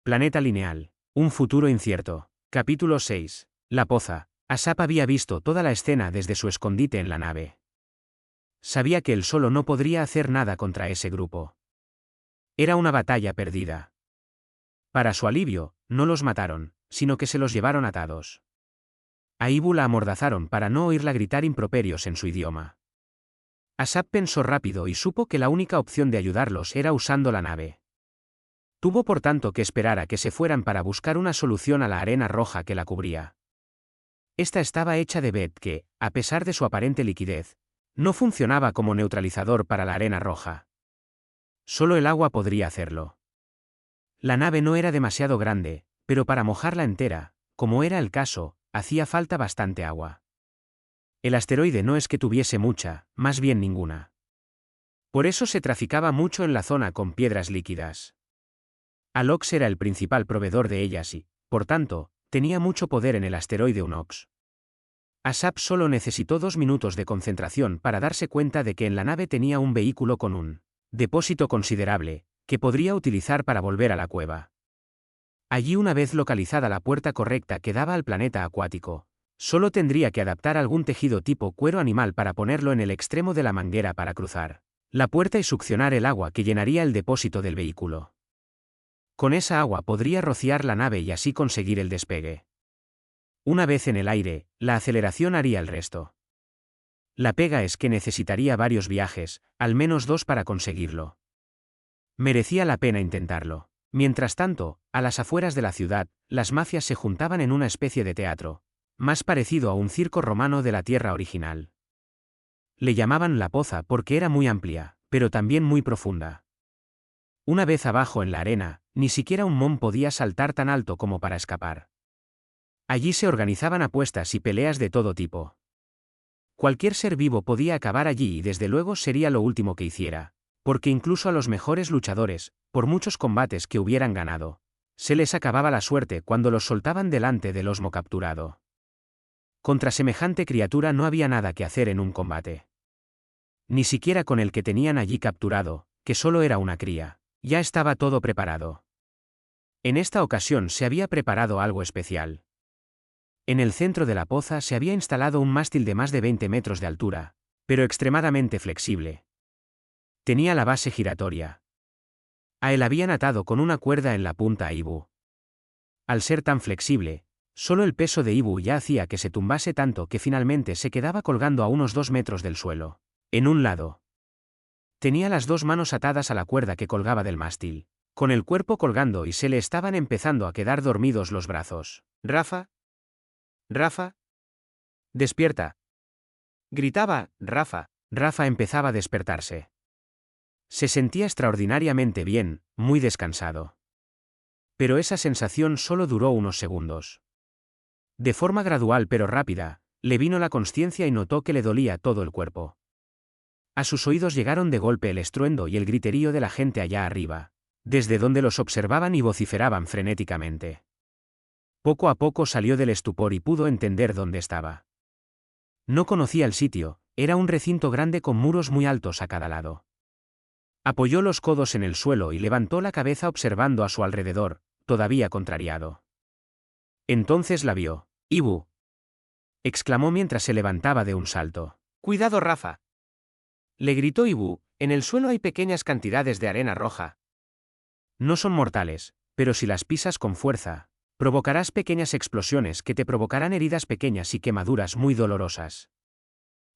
Planeta lineal. Un futuro incierto. Capítulo 6. La poza. Asap había visto toda la escena desde su escondite en la nave. Sabía que él solo no podría hacer nada contra ese grupo. Era una batalla perdida. Para su alivio, no los mataron, sino que se los llevaron atados. A Ibu la amordazaron para no oírla gritar improperios en su idioma. Asap pensó rápido y supo que la única opción de ayudarlos era usando la nave. Tuvo por tanto que esperar a que se fueran para buscar una solución a la arena roja que la cubría. Esta estaba hecha de Bet que, a pesar de su aparente liquidez, no funcionaba como neutralizador para la arena roja. Solo el agua podría hacerlo. La nave no era demasiado grande, pero para mojarla entera, como era el caso, hacía falta bastante agua. El asteroide no es que tuviese mucha, más bien ninguna. Por eso se traficaba mucho en la zona con piedras líquidas. Alox era el principal proveedor de ellas y, por tanto, tenía mucho poder en el asteroide Unox. Asap solo necesitó 2 minutos de concentración para darse cuenta de que en la nave tenía un vehículo con un depósito considerable, que podría utilizar para volver a la cueva. Allí, una vez localizada la puerta correcta que daba al planeta acuático, solo tendría que adaptar algún tejido tipo cuero animal para ponerlo en el extremo de la manguera para cruzar la puerta y succionar el agua que llenaría el depósito del vehículo. Con esa agua podría rociar la nave y así conseguir el despegue. Una vez en el aire, la aceleración haría el resto. La pega es que necesitaría varios viajes, al menos 2 para conseguirlo. Merecía la pena intentarlo. Mientras tanto, a las afueras de la ciudad, las mafias se juntaban en una especie de teatro, más parecido a un circo romano de la Tierra original. Le llamaban la poza porque era muy amplia, pero también muy profunda. Una vez abajo en la arena, ni siquiera un mon podía saltar tan alto como para escapar. Allí se organizaban apuestas y peleas de todo tipo. Cualquier ser vivo podía acabar allí y desde luego sería lo último que hiciera, porque incluso a los mejores luchadores, por muchos combates que hubieran ganado, se les acababa la suerte cuando los soltaban delante del osmo capturado. Contra semejante criatura no había nada que hacer en un combate. Ni siquiera con el que tenían allí capturado, que solo era una cría. Ya estaba todo preparado. En esta ocasión se había preparado algo especial. En el centro de la poza se había instalado un mástil de más de 20 metros de altura, pero extremadamente flexible. Tenía la base giratoria. A él habían atado con una cuerda en la punta a Ibu. Al ser tan flexible, solo el peso de Ibu ya hacía que se tumbase tanto que finalmente se quedaba colgando a unos 2 metros del suelo. En un lado, tenía las 2 manos atadas a la cuerda que colgaba del mástil, con el cuerpo colgando y se le estaban empezando a quedar dormidos los brazos. «Rafa. Rafa. Despierta», gritaba Rafa. Rafa empezaba a despertarse. Se sentía extraordinariamente bien, muy descansado. Pero esa sensación solo duró unos segundos. De forma gradual pero rápida, le vino la consciencia y notó que le dolía todo el cuerpo. A sus oídos llegaron de golpe el estruendo y el griterío de la gente allá arriba, desde donde los observaban y vociferaban frenéticamente. Poco a poco salió del estupor y pudo entender dónde estaba. No conocía el sitio, era un recinto grande con muros muy altos a cada lado. Apoyó los codos en el suelo y levantó la cabeza observando a su alrededor, todavía contrariado. Entonces la vio. «Ibu», exclamó mientras se levantaba de un salto. «Cuidado, Rafa», le gritó Ibu. «En el suelo hay pequeñas cantidades de arena roja. No son mortales, pero si las pisas con fuerza, provocarás pequeñas explosiones que te provocarán heridas pequeñas y quemaduras muy dolorosas.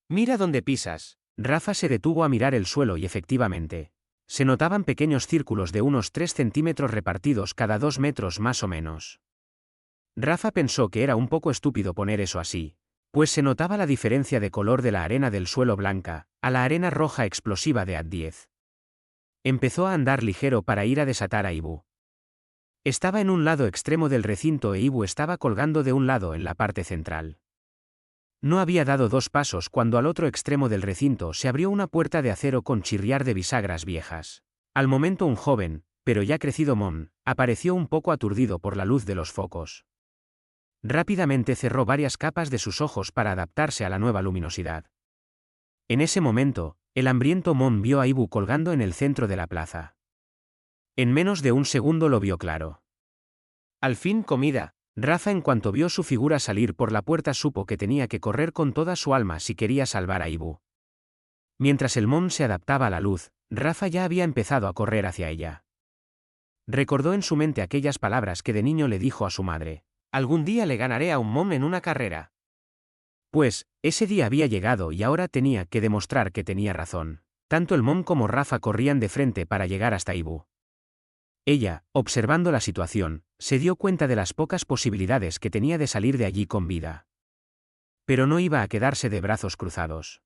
Mira dónde pisas». Rafa se detuvo a mirar el suelo y efectivamente, se notaban pequeños círculos de unos 3 centímetros repartidos cada 2 metros más o menos. Rafa pensó que era un poco estúpido poner eso así, pues se notaba la diferencia de color de la arena del suelo blanca a la arena roja explosiva de Ad-10. Empezó a andar ligero para ir a desatar a Ibu. Estaba en un lado extremo del recinto e Ibu estaba colgando de un lado en la parte central. No había dado 2 pasos cuando al otro extremo del recinto se abrió una puerta de acero con chirriar de bisagras viejas. Al momento un joven, pero ya crecido mon, apareció un poco aturdido por la luz de los focos. Rápidamente cerró varias capas de sus ojos para adaptarse a la nueva luminosidad. En ese momento, el hambriento mon vio a Ibu colgando en el centro de la plaza. En menos de un segundo lo vio claro. Al fin comida. Rafa, en cuanto vio su figura salir por la puerta, supo que tenía que correr con toda su alma si quería salvar a Ibu. Mientras el mom se adaptaba a la luz, Rafa ya había empezado a correr hacia ella. Recordó en su mente aquellas palabras que de niño le dijo a su madre: «Algún día le ganaré a un mom en una carrera». Pues, ese día había llegado y ahora tenía que demostrar que tenía razón. Tanto el mom como Rafa corrían de frente para llegar hasta Ibu. Ella, observando la situación, se dio cuenta de las pocas posibilidades que tenía de salir de allí con vida. Pero no iba a quedarse de brazos cruzados.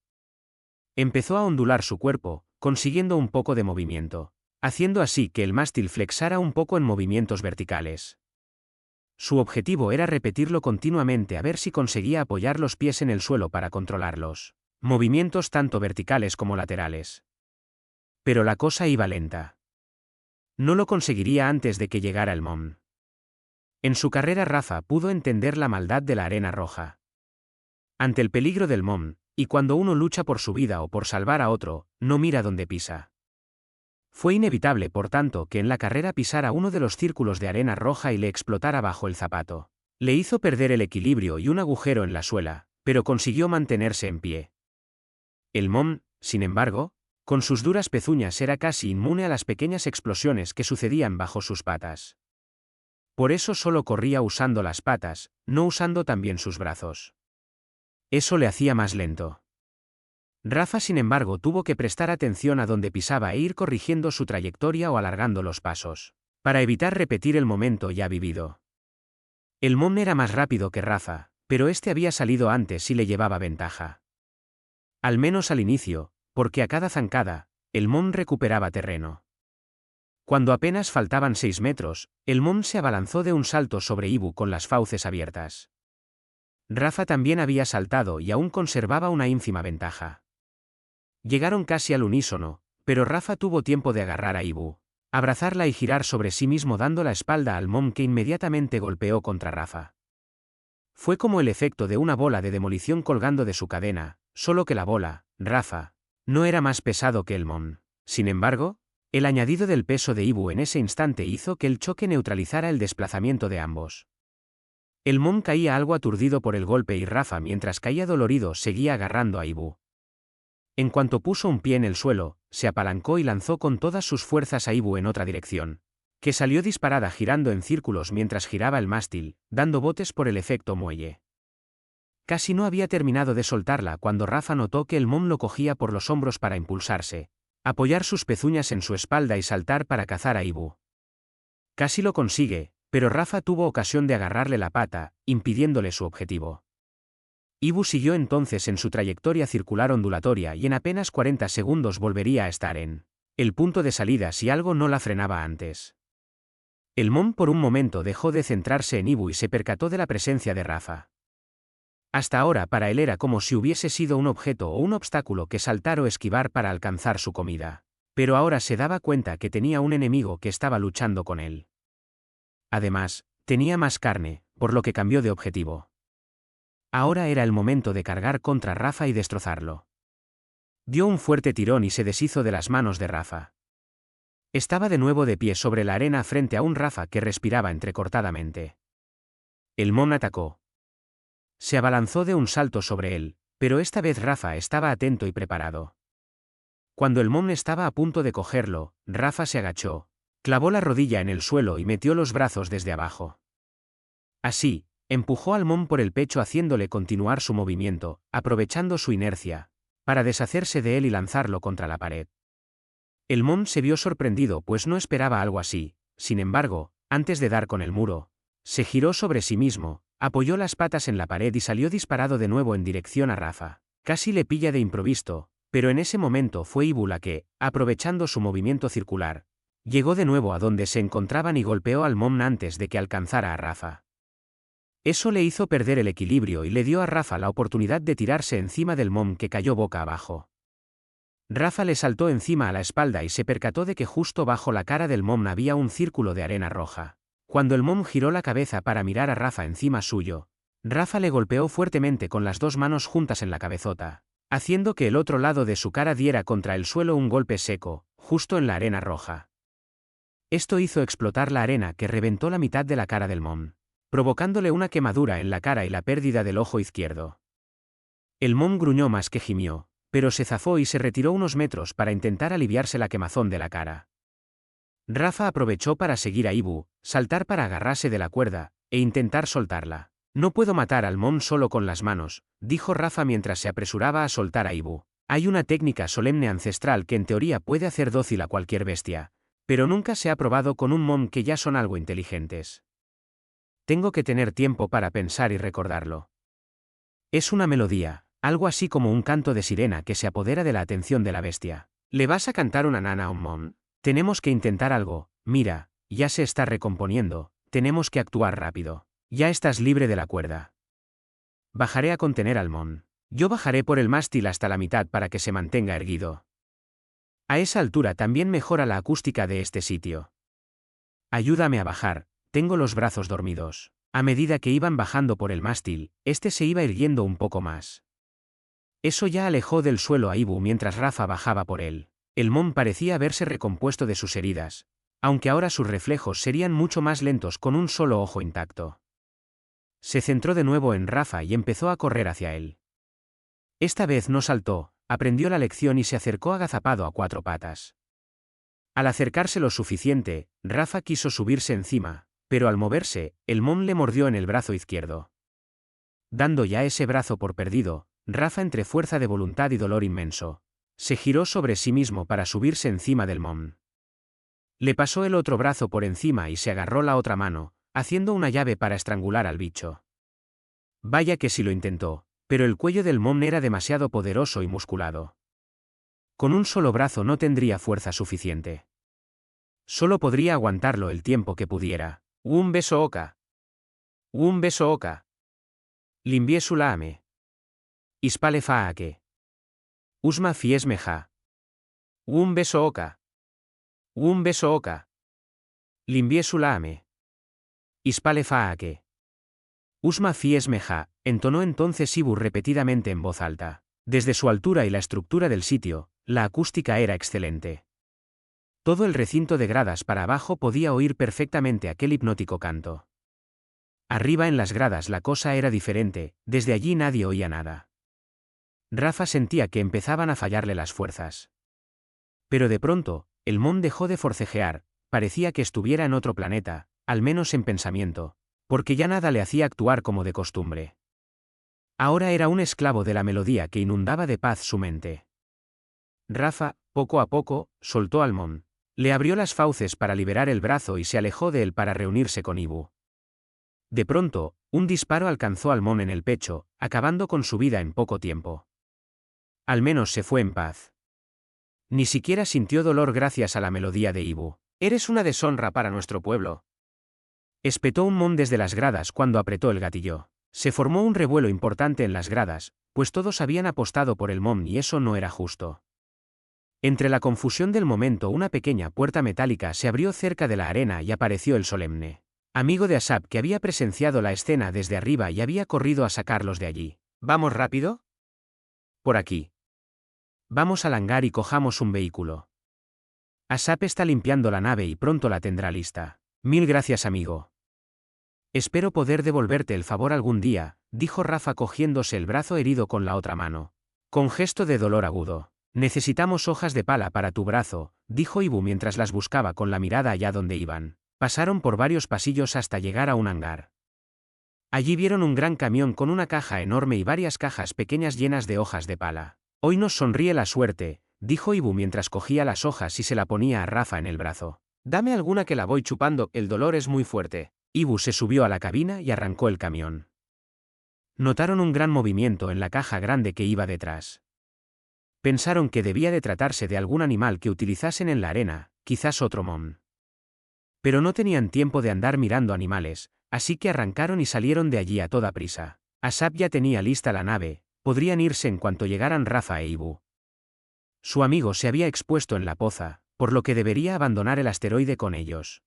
Empezó a ondular su cuerpo, consiguiendo un poco de movimiento, haciendo así que el mástil flexara un poco en movimientos verticales. Su objetivo era repetirlo continuamente a ver si conseguía apoyar los pies en el suelo para controlarlos. Movimientos tanto verticales como laterales. Pero la cosa iba lenta. No lo conseguiría antes de que llegara el mom. En su carrera Rafa pudo entender la maldad de la arena roja. Ante el peligro del mom, y cuando uno lucha por su vida o por salvar a otro, no mira dónde pisa. Fue inevitable, por tanto, que en la carrera pisara uno de los círculos de arena roja y le explotara bajo el zapato. Le hizo perder el equilibrio y un agujero en la suela, pero consiguió mantenerse en pie. El mom, sin embargo, con sus duras pezuñas era casi inmune a las pequeñas explosiones que sucedían bajo sus patas. Por eso solo corría usando las patas, no usando también sus brazos. Eso le hacía más lento. Rafa, sin embargo, tuvo que prestar atención a dónde pisaba e ir corrigiendo su trayectoria o alargando los pasos, para evitar repetir el momento ya vivido. El mom era más rápido que Rafa, pero este había salido antes y le llevaba ventaja. Al menos al inicio, porque a cada zancada, el mom recuperaba terreno. Cuando apenas faltaban 6 metros, el mom se abalanzó de un salto sobre Ibu con las fauces abiertas. Rafa también había saltado y aún conservaba una ínfima ventaja. Llegaron casi al unísono, pero Rafa tuvo tiempo de agarrar a Ibu, abrazarla y girar sobre sí mismo dando la espalda al mom, que inmediatamente golpeó contra Rafa. Fue como el efecto de una bola de demolición colgando de su cadena, solo que la bola, Rafa, no era más pesado que el mom. Sin embargo, el añadido del peso de Ibu en ese instante hizo que el choque neutralizara el desplazamiento de ambos. El mom caía algo aturdido por el golpe y Rafa, mientras caía dolorido, seguía agarrando a Ibu. En cuanto puso un pie en el suelo, se apalancó y lanzó con todas sus fuerzas a Ibu en otra dirección, que salió disparada girando en círculos mientras giraba el mástil, dando botes por el efecto muelle. Casi no había terminado de soltarla cuando Rafa notó que el mom lo cogía por los hombros para impulsarse, apoyar sus pezuñas en su espalda y saltar para cazar a Ibu. Casi lo consigue, pero Rafa tuvo ocasión de agarrarle la pata, impidiéndole su objetivo. Ibu siguió entonces en su trayectoria circular ondulatoria y en apenas 40 segundos volvería a estar en el punto de salida si algo no la frenaba antes. El mom por un momento dejó de centrarse en Ibu y se percató de la presencia de Rafa. Hasta ahora para él era como si hubiese sido un objeto o un obstáculo que saltar o esquivar para alcanzar su comida. Pero ahora se daba cuenta que tenía un enemigo que estaba luchando con él. Además, tenía más carne, por lo que cambió de objetivo. Ahora era el momento de cargar contra Rafa y destrozarlo. Dio un fuerte tirón y se deshizo de las manos de Rafa. Estaba de nuevo de pie sobre la arena frente a un Rafa que respiraba entrecortadamente. El mom atacó. Se abalanzó de un salto sobre él, pero esta vez Rafa estaba atento y preparado. Cuando el mom estaba a punto de cogerlo, Rafa se agachó, clavó la rodilla en el suelo y metió los brazos desde abajo. Así, empujó al mom por el pecho haciéndole continuar su movimiento, aprovechando su inercia, para deshacerse de él y lanzarlo contra la pared. El mom se vio sorprendido pues no esperaba algo así, sin embargo, antes de dar con el muro, se giró sobre sí mismo, apoyó las patas en la pared y salió disparado de nuevo en dirección a Rafa. Casi le pilla de improviso, pero en ese momento fue Ibu la que, aprovechando su movimiento circular, llegó de nuevo a donde se encontraban y golpeó al mom antes de que alcanzara a Rafa. Eso le hizo perder el equilibrio y le dio a Rafa la oportunidad de tirarse encima del mom, que cayó boca abajo. Rafa le saltó encima a la espalda y se percató de que justo bajo la cara del mom había un círculo de arena roja. Cuando el mom giró la cabeza para mirar a Rafa encima suyo, Rafa le golpeó fuertemente con las dos manos juntas en la cabezota, haciendo que el otro lado de su cara diera contra el suelo un golpe seco, justo en la arena roja. Esto hizo explotar la arena que reventó la mitad de la cara del Mom, provocándole una quemadura en la cara y la pérdida del ojo izquierdo. El Mom gruñó más que gimió, pero se zafó y se retiró unos metros para intentar aliviarse la quemazón de la cara. Rafa aprovechó para seguir a Ibu, saltar para agarrarse de la cuerda, e intentar soltarla. No puedo matar al Mom solo con las manos, dijo Rafa mientras se apresuraba a soltar a Ibu. Hay una técnica solemne ancestral que en teoría puede hacer dócil a cualquier bestia, pero nunca se ha probado con un Mom que ya son algo inteligentes. Tengo que tener tiempo para pensar y recordarlo. Es una melodía, algo así como un canto de sirena que se apodera de la atención de la bestia. ¿Le vas a cantar una nana a un Mom? Tenemos que intentar algo, mira, ya se está recomponiendo, tenemos que actuar rápido. Ya estás libre de la cuerda. Bajaré a contener al Mom. Yo bajaré por el mástil hasta la mitad para que se mantenga erguido. A esa altura también mejora la acústica de este sitio. Ayúdame a bajar, tengo los brazos dormidos. A medida que iban bajando por el mástil, este se iba irguiendo un poco más. Eso ya alejó del suelo a Ibu mientras Rafa bajaba por él. El Mom parecía haberse recompuesto de sus heridas, aunque ahora sus reflejos serían mucho más lentos con un solo ojo intacto. Se centró de nuevo en Rafa y empezó a correr hacia él. Esta vez no saltó, aprendió la lección y se acercó agazapado a 4 patas. Al acercarse lo suficiente, Rafa quiso subirse encima, pero al moverse, el Mom le mordió en el brazo izquierdo. Dando ya ese brazo por perdido, Rafa entre fuerza de voluntad y dolor inmenso, se giró sobre sí mismo para subirse encima del Mom. Le pasó el otro brazo por encima y se agarró la otra mano, haciendo una llave para estrangular al bicho. Vaya que sí lo intentó, pero el cuello del Mom era demasiado poderoso y musculado. Con un solo brazo no tendría fuerza suficiente. Solo podría aguantarlo el tiempo que pudiera. Un beso oka. Un beso oka. Limbie sulaame. Ispale faake. Usma fies meja. Un beso oka. Un beso oka. Limbie sulaame. Ispale faake. Usma fies meja, entonó entonces Ibu repetidamente en voz alta. Desde su altura y la estructura del sitio, la acústica era excelente. Todo el recinto de gradas para abajo podía oír perfectamente aquel hipnótico canto. Arriba en las gradas la cosa era diferente, desde allí nadie oía nada. Rafa sentía que empezaban a fallarle las fuerzas. Pero de pronto, el Mom dejó de forcejear, parecía que estuviera en otro planeta, al menos en pensamiento, porque ya nada le hacía actuar como de costumbre. Ahora era un esclavo de la melodía que inundaba de paz su mente. Rafa, poco a poco, soltó al Mom. Le abrió las fauces para liberar el brazo y se alejó de él para reunirse con Ibu. De pronto, un disparo alcanzó al Mom en el pecho, acabando con su vida en poco tiempo. Al menos se fue en paz. Ni siquiera sintió dolor gracias a la melodía de Ibu. Eres una deshonra para nuestro pueblo. Espetó un Mom desde las gradas cuando apretó el gatillo. Se formó un revuelo importante en las gradas, pues todos habían apostado por el Mom y eso no era justo. Entre la confusión del momento una pequeña puerta metálica se abrió cerca de la arena y apareció el solemne amigo de Asap que había presenciado la escena desde arriba y había corrido a sacarlos de allí. ¿Vamos rápido? Por aquí. Vamos al hangar y cojamos un vehículo. Asap está limpiando la nave y pronto la tendrá lista. Mil gracias, amigo. Espero poder devolverte el favor algún día, dijo Rafa cogiéndose el brazo herido con la otra mano. Con gesto de dolor agudo. Necesitamos hojas de pala para tu brazo, dijo Ibu mientras las buscaba con la mirada allá donde iban. Pasaron por varios pasillos hasta llegar a un hangar. Allí vieron un gran camión con una caja enorme y varias cajas pequeñas llenas de hojas de pala. Hoy nos sonríe la suerte, dijo Ibu mientras cogía las hojas y se la ponía a Rafa en el brazo. Dame alguna que la voy chupando, el dolor es muy fuerte. Ibu se subió a la cabina y arrancó el camión. Notaron un gran movimiento en la caja grande que iba detrás. Pensaron que debía de tratarse de algún animal que utilizasen en la arena, quizás otro Mom. Pero no tenían tiempo de andar mirando animales, así que arrancaron y salieron de allí a toda prisa. Asap ya tenía lista la nave, podrían irse en cuanto llegaran Rafa e Ibu. Su amigo se había expuesto en la poza, por lo que debería abandonar el asteroide con ellos.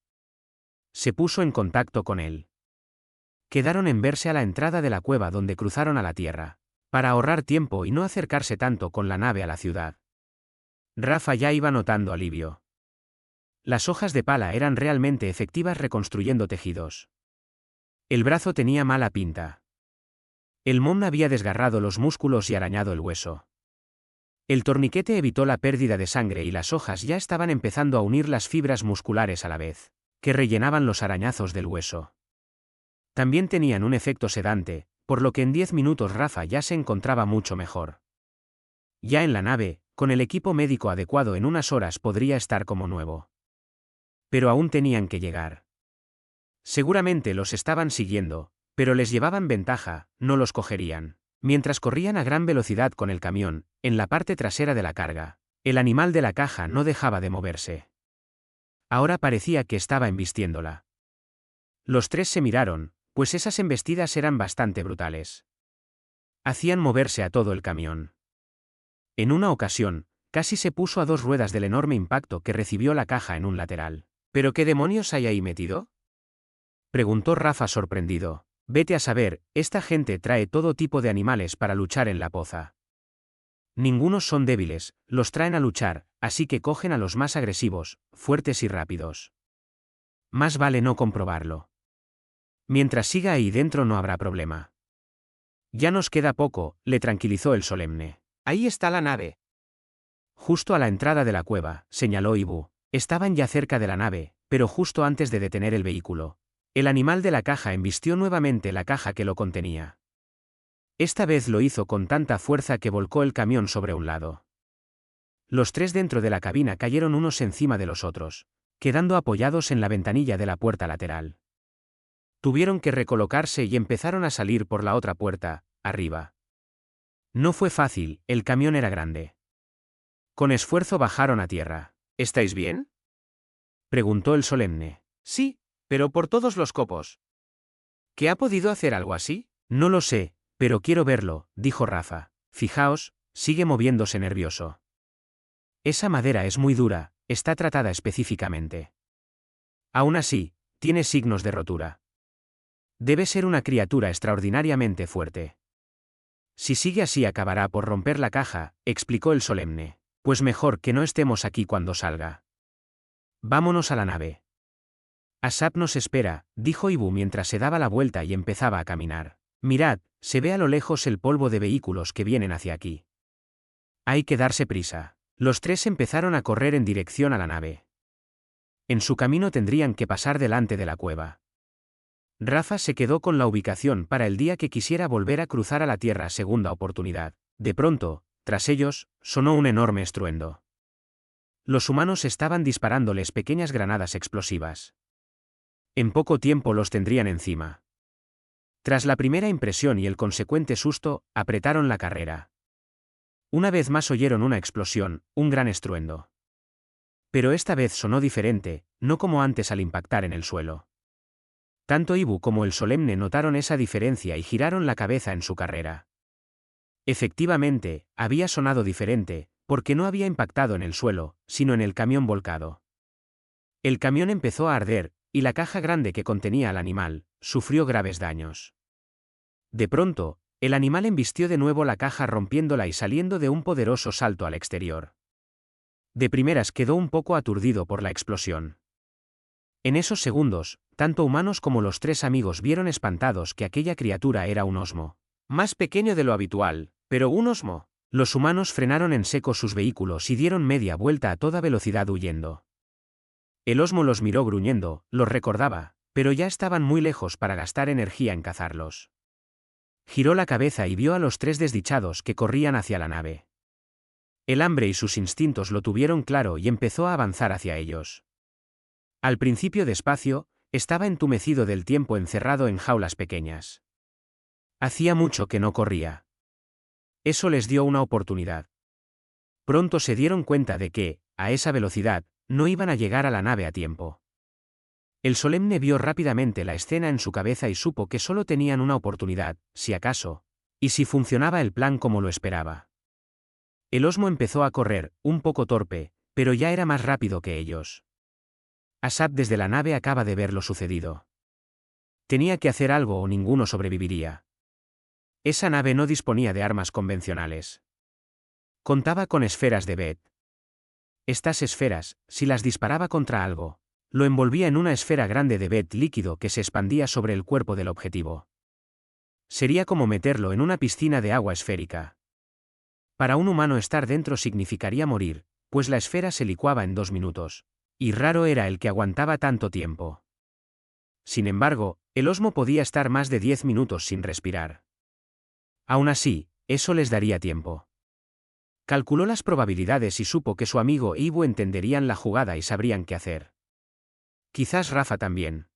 Se puso en contacto con él. Quedaron en verse a la entrada de la cueva donde cruzaron a la Tierra, para ahorrar tiempo y no acercarse tanto con la nave a la ciudad. Rafa ya iba notando alivio. Las hojas de pala eran realmente efectivas reconstruyendo tejidos. El brazo tenía mala pinta. El Mon había desgarrado los músculos y arañado el hueso. El torniquete evitó la pérdida de sangre y las hojas ya estaban empezando a unir las fibras musculares a la vez, que rellenaban los arañazos del hueso. También tenían un efecto sedante, por lo que en 10 minutos Rafa ya se encontraba mucho mejor. Ya en la nave, con el equipo médico adecuado en unas horas podría estar como nuevo. Pero aún tenían que llegar. Seguramente los estaban siguiendo, pero les llevaban ventaja, no los cogerían. Mientras corrían a gran velocidad con el camión, en la parte trasera de la carga, el animal de la caja no dejaba de moverse. Ahora parecía que estaba embistiéndola. Los tres se miraron, pues esas embestidas eran bastante brutales. Hacían moverse a todo el camión. En una ocasión, casi se puso a 2 ruedas del enorme impacto que recibió la caja en un lateral. ¿Pero qué demonios hay ahí metido?, preguntó Rafa sorprendido. Vete a saber, esta gente trae todo tipo de animales para luchar en la poza. Ningunos son débiles, los traen a luchar, así que cogen a los más agresivos, fuertes y rápidos. Más vale no comprobarlo. Mientras siga ahí dentro no habrá problema. Ya nos queda poco, le tranquilizó el solemne. Ahí está la nave. Justo a la entrada de la cueva, señaló Ibu. Estaban ya cerca de la nave, pero justo antes de detener el vehículo. El animal de la caja embistió nuevamente la caja que lo contenía. Esta vez lo hizo con tanta fuerza que volcó el camión sobre un lado. Los tres dentro de la cabina cayeron unos encima de los otros, quedando apoyados en la ventanilla de la puerta lateral. Tuvieron que recolocarse y empezaron a salir por la otra puerta, arriba. No fue fácil, el camión era grande. Con esfuerzo bajaron a tierra. ¿Estáis bien?, preguntó el solemne. Sí, pero por todos los copos. ¿Qué ha podido hacer algo así? No lo sé, pero quiero verlo, dijo Rafa. Fijaos, sigue moviéndose nervioso. Esa madera es muy dura, está tratada específicamente. Aún así, tiene signos de rotura. Debe ser una criatura extraordinariamente fuerte. Si sigue así acabará por romper la caja, explicó el solemne. Pues mejor que no estemos aquí cuando salga. Vámonos a la nave. Asap nos espera, dijo Ibu mientras se daba la vuelta y empezaba a caminar. Mirad, se ve a lo lejos el polvo de vehículos que vienen hacia aquí. Hay que darse prisa. Los tres empezaron a correr en dirección a la nave. En su camino tendrían que pasar delante de la cueva. Rafa se quedó con la ubicación para el día que quisiera volver a cruzar a la Tierra segunda oportunidad. De pronto, tras ellos, sonó un enorme estruendo. Los humanos estaban disparándoles pequeñas granadas explosivas. En poco tiempo los tendrían encima. Tras la primera impresión y el consecuente susto, apretaron la carrera. Una vez más oyeron una explosión, un gran estruendo. Pero esta vez sonó diferente, no como antes al impactar en el suelo. Tanto Ibu como el solemne notaron esa diferencia y giraron la cabeza en su carrera. Efectivamente, había sonado diferente, porque no había impactado en el suelo, sino en el camión volcado. El camión empezó a arder, y la caja grande que contenía al animal, sufrió graves daños. De pronto, el animal embistió de nuevo la caja rompiéndola y saliendo de un poderoso salto al exterior. De primeras quedó un poco aturdido por la explosión. En esos segundos, tanto humanos como los tres amigos vieron espantados que aquella criatura era un osmo. Más pequeño de lo habitual, pero un osmo. Los humanos frenaron en seco sus vehículos y dieron media vuelta a toda velocidad huyendo. El osmo los miró gruñendo, los recordaba, pero ya estaban muy lejos para gastar energía en cazarlos. Giró la cabeza y vio a los tres desdichados que corrían hacia la nave. El hambre y sus instintos lo tuvieron claro y empezó a avanzar hacia ellos. Al principio despacio, estaba entumecido del tiempo encerrado en jaulas pequeñas. Hacía mucho que no corría. Eso les dio una oportunidad. Pronto se dieron cuenta de que, a esa velocidad, no iban a llegar a la nave a tiempo. El solemne vio rápidamente la escena en su cabeza y supo que solo tenían una oportunidad, si acaso, y si funcionaba el plan como lo esperaba. El osmo empezó a correr, un poco torpe, pero ya era más rápido que ellos. Asap desde la nave acaba de ver lo sucedido. Tenía que hacer algo o ninguno sobreviviría. Esa nave no disponía de armas convencionales. Contaba con esferas de Bet. Estas esferas, si las disparaba contra algo, lo envolvía en una esfera grande de bet líquido que se expandía sobre el cuerpo del objetivo. Sería como meterlo en una piscina de agua esférica. Para un humano estar dentro significaría morir, pues la esfera se licuaba en 2 minutos. Y raro era el que aguantaba tanto tiempo. Sin embargo, el osmo podía estar más de 10 minutos sin respirar. Aún así, eso les daría tiempo. Calculó las probabilidades y supo que su amigo e Ibu entenderían la jugada y sabrían qué hacer. Quizás Rafa también.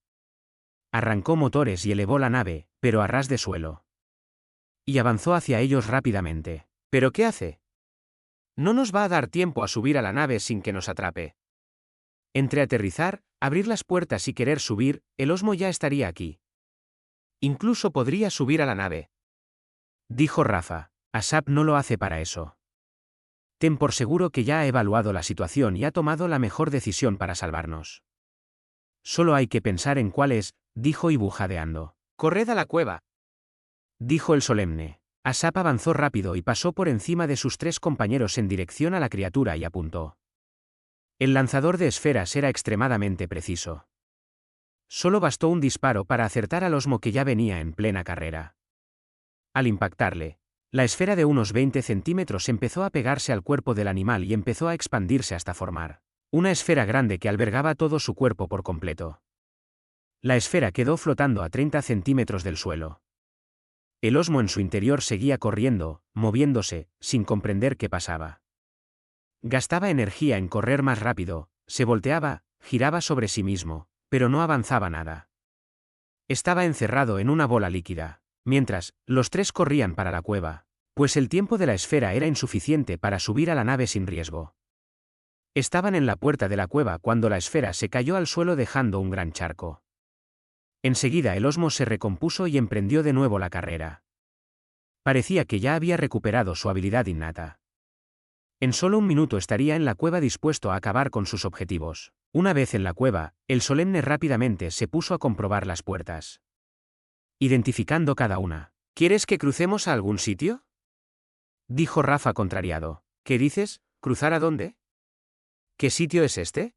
Arrancó motores y elevó la nave, pero a ras de suelo. Y avanzó hacia ellos rápidamente. ¿Pero qué hace? No nos va a dar tiempo a subir a la nave sin que nos atrape. Entre aterrizar, abrir las puertas y querer subir, el osmo ya estaría aquí. Incluso podría subir a la nave. Dijo Rafa. Asap no lo hace para eso. Ten por seguro que ya ha evaluado la situación y ha tomado la mejor decisión para salvarnos. Solo hay que pensar en cuál es, dijo Ibu jadeando. Corred a la cueva, dijo el solemne. Asap avanzó rápido y pasó por encima de sus 3 compañeros en dirección a la criatura y apuntó. El lanzador de esferas era extremadamente preciso. Solo bastó un disparo para acertar al osmo que ya venía en plena carrera. Al impactarle, la esfera de unos 20 centímetros empezó a pegarse al cuerpo del animal y empezó a expandirse hasta formar una esfera grande que albergaba todo su cuerpo por completo. La esfera quedó flotando a 30 centímetros del suelo. El osmo en su interior seguía corriendo, moviéndose, sin comprender qué pasaba. Gastaba energía en correr más rápido, se volteaba, giraba sobre sí mismo, pero no avanzaba nada. Estaba encerrado en una bola líquida. Mientras, los 3 corrían para la cueva, pues el tiempo de la esfera era insuficiente para subir a la nave sin riesgo. Estaban en la puerta de la cueva cuando la esfera se cayó al suelo dejando un gran charco. Enseguida el osmo se recompuso y emprendió de nuevo la carrera. Parecía que ya había recuperado su habilidad innata. En solo un minuto estaría en la cueva dispuesto a acabar con sus objetivos. Una vez en la cueva, el solemne rápidamente se puso a comprobar las puertas. Identificando cada una. ¿Quieres que crucemos a algún sitio? Dijo Rafa contrariado. ¿Qué dices? ¿Cruzar a dónde? ¿Qué sitio es este?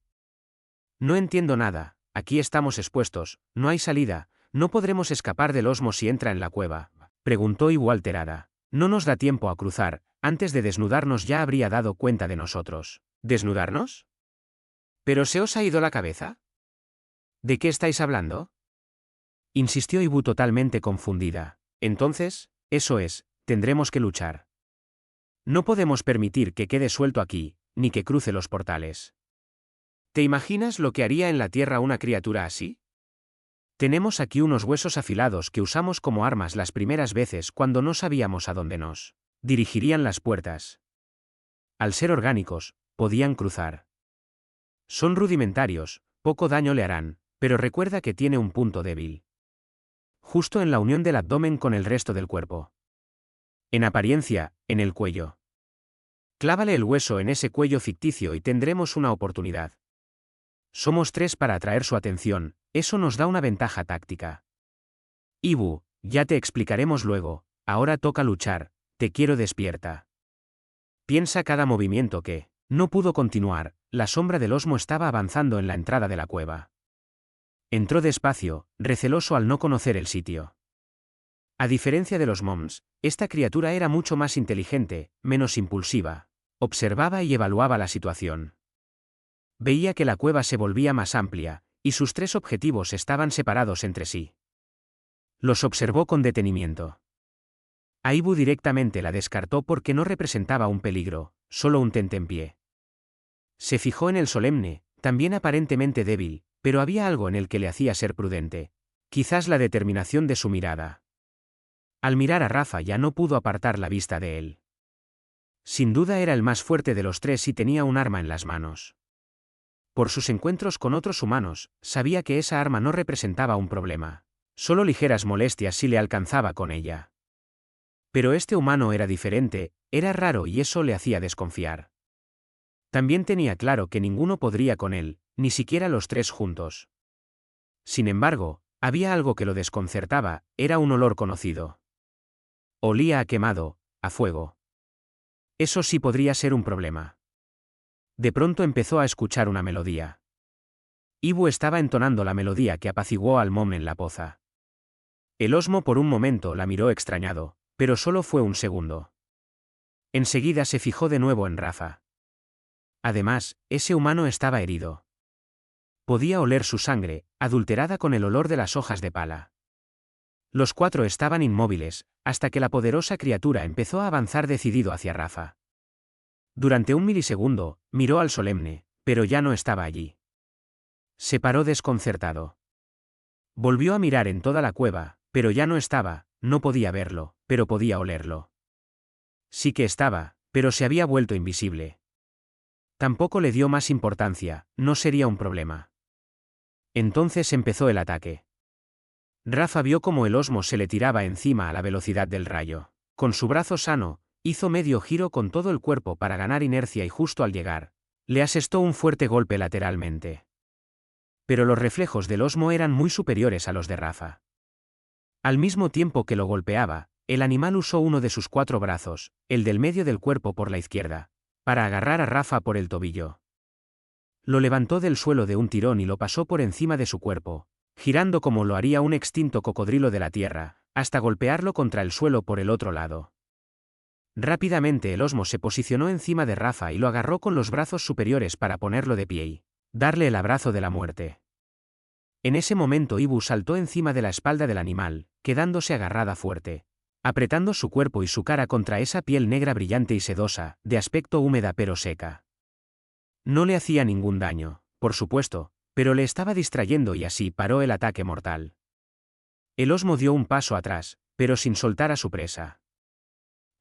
No entiendo nada, aquí estamos expuestos, no hay salida, no podremos escapar del osmo si entra en la cueva, preguntó Ibu alterada. No nos da tiempo a cruzar, antes de desnudarnos ya habría dado cuenta de nosotros. ¿Desnudarnos? ¿Pero se os ha ido la cabeza? ¿De qué estáis hablando? Insistió Ibu totalmente confundida. Entonces, eso es, tendremos que luchar. No podemos permitir que quede suelto aquí, ni que cruce los portales. ¿Te imaginas lo que haría en la Tierra una criatura así? Tenemos aquí unos huesos afilados que usamos como armas las primeras veces cuando no sabíamos a dónde nos dirigirían las puertas. Al ser orgánicos, podían cruzar. Son rudimentarios, poco daño le harán, pero recuerda que tiene un punto débil. Justo en la unión del abdomen con el resto del cuerpo. En apariencia, en el cuello. Clávale el hueso en ese cuello ficticio y tendremos una oportunidad. Somos 3 para atraer su atención, eso nos da una ventaja táctica. Ibu, ya te explicaremos luego, ahora toca luchar, te quiero despierta. Piensa cada movimiento que... No pudo continuar, la sombra del osmo estaba avanzando en la entrada de la cueva. Entró despacio, receloso al no conocer el sitio. A diferencia de los moms, esta criatura era mucho más inteligente, menos impulsiva. Observaba y evaluaba la situación. Veía que la cueva se volvía más amplia, y sus 3 objetivos estaban separados entre sí. Los observó con detenimiento. A Ibu directamente la descartó porque no representaba un peligro, solo un tentempié. Se fijó en el solemne, también aparentemente débil, pero había algo en el que le hacía ser prudente. Quizás la determinación de su mirada. Al mirar a Rafa ya no pudo apartar la vista de él. Sin duda era el más fuerte de los 3 y tenía un arma en las manos. Por sus encuentros con otros humanos, sabía que esa arma no representaba un problema. Solo ligeras molestias si le alcanzaba con ella. Pero este humano era diferente, era raro y eso le hacía desconfiar. También tenía claro que ninguno podría con él, ni siquiera los 3 juntos. Sin embargo, había algo que lo desconcertaba, era un olor conocido. Olía a quemado, a fuego. Eso sí podría ser un problema. De pronto empezó a escuchar una melodía. Ibu estaba entonando la melodía que apaciguó al Mom en la poza. El Osmo por un momento la miró extrañado, pero solo fue un segundo. Enseguida se fijó de nuevo en Rafa. Además, ese humano estaba herido. Podía oler su sangre, adulterada con el olor de las hojas de pala. Los cuatro estaban inmóviles, hasta que la poderosa criatura empezó a avanzar decidido hacia Rafa. Durante un milisegundo, miró al solemne, pero ya no estaba allí. Se paró desconcertado. Volvió a mirar en toda la cueva, pero ya no estaba, no podía verlo, pero podía olerlo. Sí que estaba, pero se había vuelto invisible. Tampoco le dio más importancia, no sería un problema. Entonces empezó el ataque. Rafa vio cómo el Osmo se le tiraba encima a la velocidad del rayo. Con su brazo sano, hizo medio giro con todo el cuerpo para ganar inercia y justo al llegar, le asestó un fuerte golpe lateralmente. Pero los reflejos del Osmo eran muy superiores a los de Rafa. Al mismo tiempo que lo golpeaba, el animal usó uno de sus 4 brazos, el del medio del cuerpo por la izquierda, para agarrar a Rafa por el tobillo. Lo levantó del suelo de un tirón y lo pasó por encima de su cuerpo, girando como lo haría un extinto cocodrilo de la tierra, hasta golpearlo contra el suelo por el otro lado. Rápidamente el Osmo se posicionó encima de Rafa y lo agarró con los brazos superiores para ponerlo de pie y darle el abrazo de la muerte. En ese momento Ibu saltó encima de la espalda del animal, quedándose agarrada fuerte, apretando su cuerpo y su cara contra esa piel negra brillante y sedosa, de aspecto húmeda pero seca. No le hacía ningún daño, por supuesto, pero le estaba distrayendo y así paró el ataque mortal. El Osmo dio un paso atrás, pero sin soltar a su presa.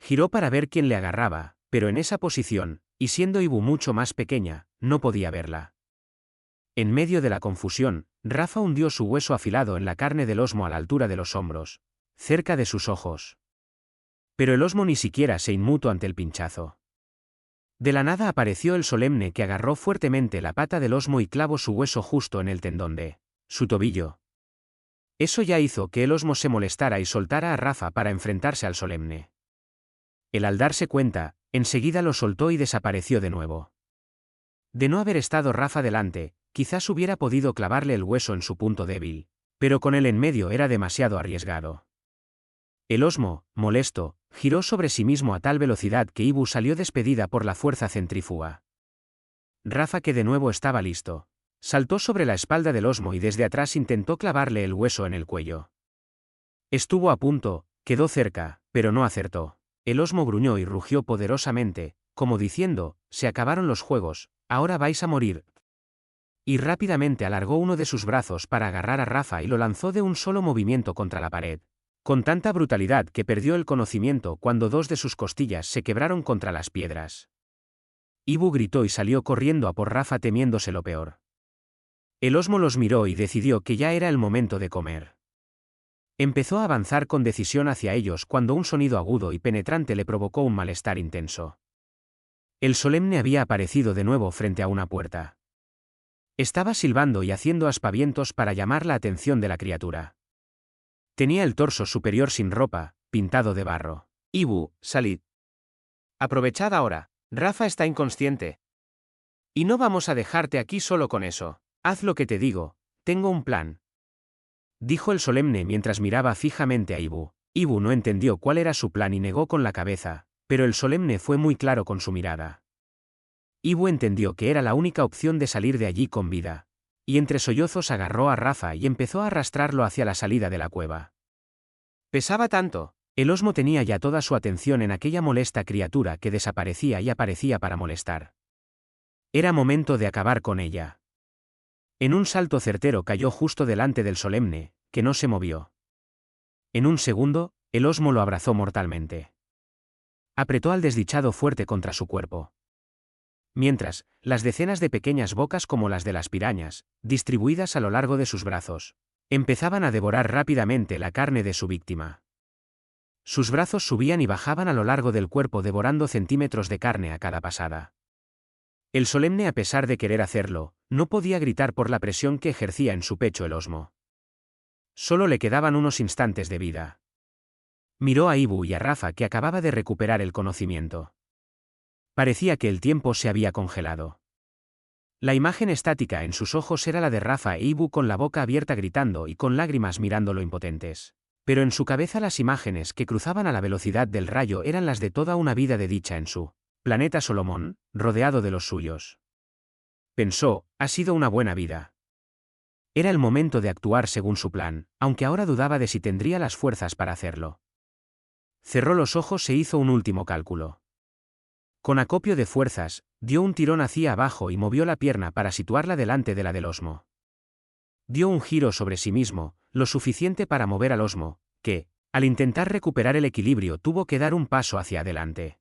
Giró para ver quién le agarraba, pero en esa posición, y siendo Ibu mucho más pequeña, no podía verla. En medio de la confusión, Rafa hundió su hueso afilado en la carne del Osmo a la altura de los hombros, cerca de sus ojos. Pero el Osmo ni siquiera se inmutó ante el pinchazo. De la nada apareció el solemne que agarró fuertemente la pata del Osmo y clavó su hueso justo en el tendón de su tobillo. Eso ya hizo que el Osmo se molestara y soltara a Rafa para enfrentarse al solemne. Él al darse cuenta, enseguida lo soltó y desapareció de nuevo. De no haber estado Rafa delante, quizás hubiera podido clavarle el hueso en su punto débil, pero con él en medio era demasiado arriesgado. El Osmo, molesto, giró sobre sí mismo a tal velocidad que Ibu salió despedida por la fuerza centrífuga. Rafa, que de nuevo estaba listo, saltó sobre la espalda del Osmo y desde atrás intentó clavarle el hueso en el cuello. Estuvo a punto, quedó cerca, pero no acertó. El Osmo gruñó y rugió poderosamente, como diciendo, se acabaron los juegos, ahora vais a morir. Y rápidamente alargó uno de sus brazos para agarrar a Rafa y lo lanzó de un solo movimiento contra la pared, con tanta brutalidad que perdió el conocimiento cuando 2 de sus costillas se quebraron contra las piedras. Ibu gritó y salió corriendo a por Rafa temiéndose lo peor. El Osmo los miró y decidió que ya era el momento de comer. Empezó a avanzar con decisión hacia ellos cuando un sonido agudo y penetrante le provocó un malestar intenso. El solemne había aparecido de nuevo frente a una puerta. Estaba silbando y haciendo aspavientos para llamar la atención de la criatura. Tenía el torso superior sin ropa, pintado de barro. Ibu, salid. Aprovechad ahora, Rafa está inconsciente. Y no vamos a dejarte aquí solo con eso. Haz lo que te digo, tengo un plan. Dijo el solemne mientras miraba fijamente a Ibu. Ibu no entendió cuál era su plan y negó con la cabeza, pero el solemne fue muy claro con su mirada. Ibu entendió que era la única opción de salir de allí con vida, y entre sollozos agarró a Rafa y empezó a arrastrarlo hacia la salida de la cueva. Pesaba tanto. El Osmo tenía ya toda su atención en aquella molesta criatura que desaparecía y aparecía para molestar. Era momento de acabar con ella. En un salto certero cayó justo delante del solemne, que no se movió. En un segundo, el Osmo lo abrazó mortalmente. Apretó al desdichado fuerte contra su cuerpo. Mientras, las decenas de pequeñas bocas como las de las pirañas, distribuidas a lo largo de sus brazos, empezaban a devorar rápidamente la carne de su víctima. Sus brazos subían y bajaban a lo largo del cuerpo devorando centímetros de carne a cada pasada. El solemne, a pesar de querer hacerlo, no podía gritar por la presión que ejercía en su pecho el Osmo. Solo le quedaban unos instantes de vida. Miró a Ibu y a Rafa, que acababa de recuperar el conocimiento. Parecía que el tiempo se había congelado. La imagen estática en sus ojos era la de Rafa e Ibu con la boca abierta gritando y con lágrimas mirándolo impotentes. Pero en su cabeza las imágenes que cruzaban a la velocidad del rayo eran las de toda una vida de dicha en su planeta Solomón, rodeado de los suyos. Pensó, ha sido una buena vida. Era el momento de actuar según su plan, aunque ahora dudaba de si tendría las fuerzas para hacerlo. Cerró los ojos e hizo un último cálculo. Con acopio de fuerzas, dio un tirón hacia abajo y movió la pierna para situarla delante de la del osmo. Dio un giro sobre sí mismo, lo suficiente para mover al osmo, que, al intentar recuperar el equilibrio, tuvo que dar un paso hacia adelante.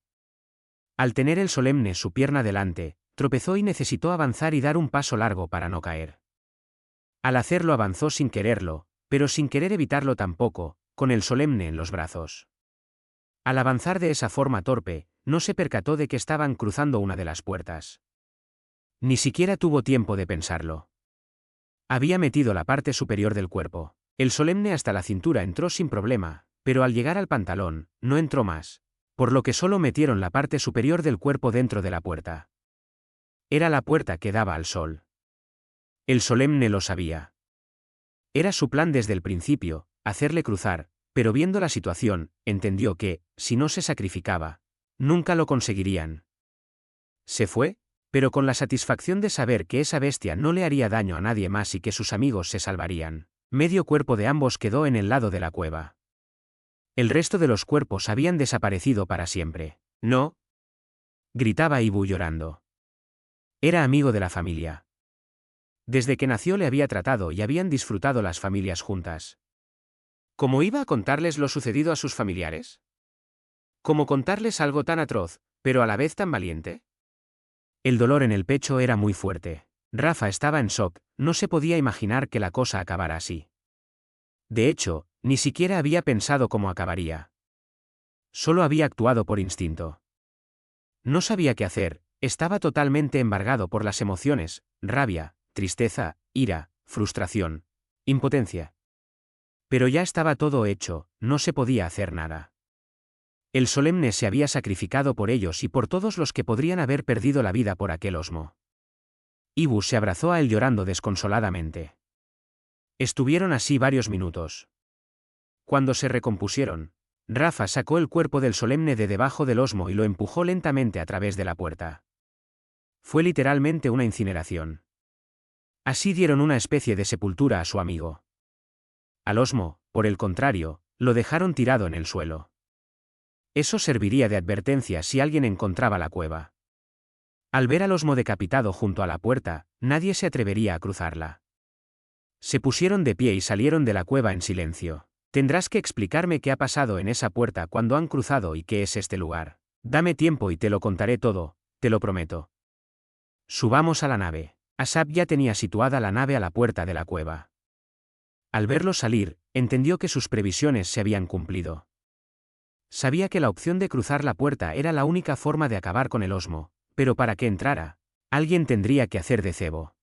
Al tener el solemne su pierna delante, tropezó y necesitó avanzar y dar un paso largo para no caer. Al hacerlo avanzó sin quererlo, pero sin querer evitarlo tampoco, con el solemne en los brazos. Al avanzar de esa forma torpe, no se percató de que estaban cruzando una de las puertas. Ni siquiera tuvo tiempo de pensarlo. Había metido la parte superior del cuerpo. El solemne hasta la cintura entró sin problema, pero al llegar al pantalón, no entró más, por lo que solo metieron la parte superior del cuerpo dentro de la puerta. Era la puerta que daba al sol. El solemne lo sabía. Era su plan desde el principio, hacerle cruzar, pero viendo la situación, entendió que, si no se sacrificaba, nunca lo conseguirían. Se fue, pero con la satisfacción de saber que esa bestia no le haría daño a nadie más y que sus amigos se salvarían. Medio cuerpo de ambos quedó en el lado de la cueva. El resto de los cuerpos habían desaparecido para siempre. «No», gritaba Ibu llorando. Era amigo de la familia. Desde que nació le había tratado y habían disfrutado las familias juntas. ¿Cómo iba a contarles lo sucedido a sus familiares? ¿Cómo contarles algo tan atroz, pero a la vez tan valiente? El dolor en el pecho era muy fuerte. Rafa estaba en shock, no se podía imaginar que la cosa acabara así. De hecho, ni siquiera había pensado cómo acabaría. Solo había actuado por instinto. No sabía qué hacer, estaba totalmente embargado por las emociones, rabia, tristeza, ira, frustración, impotencia. Pero ya estaba todo hecho, no se podía hacer nada. El solemne se había sacrificado por ellos y por todos los que podrían haber perdido la vida por aquel osmo. Ibu se abrazó a él llorando desconsoladamente. Estuvieron así varios minutos. Cuando se recompusieron, Rafa sacó el cuerpo del solemne de debajo del osmo y lo empujó lentamente a través de la puerta. Fue literalmente una incineración. Así dieron una especie de sepultura a su amigo. Al osmo, por el contrario, lo dejaron tirado en el suelo. Eso serviría de advertencia si alguien encontraba la cueva. Al ver al osmo decapitado junto a la puerta, nadie se atrevería a cruzarla. Se pusieron de pie y salieron de la cueva en silencio. Tendrás que explicarme qué ha pasado en esa puerta cuando han cruzado y qué es este lugar. Dame tiempo y te lo contaré todo, te lo prometo. Subamos a la nave. Asap ya tenía situada la nave a la puerta de la cueva. Al verlo salir, entendió que sus previsiones se habían cumplido. Sabía que la opción de cruzar la puerta era la única forma de acabar con el osmo, pero para que entrara, alguien tendría que hacer de cebo.